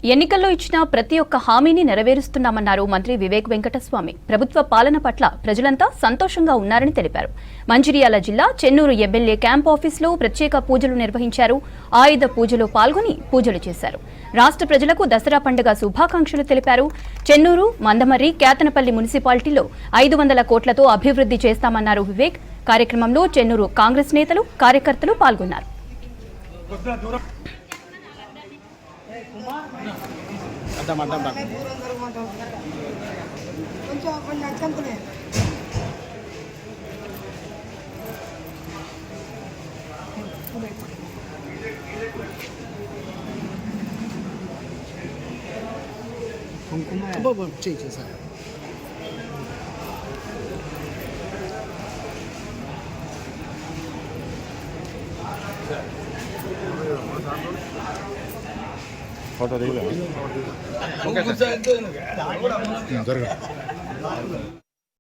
ఎన్నికల్లో ఇచ్చిన ప్రతి ఒక్క హామీని నెరవేరుస్తున్నామన్నారు మంత్రి వివేక్ వెంకటస్వామి. ప్రభుత్వ పాలన పట్ల ప్రజలంతా సంతోషంగా ఉన్నారని తెలిపారు. మంచిర్యాల జిల్లా చెన్నూరు ఎమ్మెల్యే క్యాంప్ ఆఫీసులో ప్రత్యేక పూజలు నిర్వహించారు. ఆయుధ పూజలో పాల్గొని పూజలు చేశారు. రాష్ట్ర ప్రజలకు దసరా పండుగ శుభాకాంక్షలు తెలిపారు. చెన్నూరు, మందమర్రి, కేతనపల్లి మున్సిపాలిటీలో 500 కోట్లతో అభివృద్ధి చేస్తామన్నారు వివేక్. కార్యక్రమంలో చెన్నూరు కాంగ్రెస్ నేతలు, కార్యకర్తలు పాల్గొన్నారు. फोटो देख लो।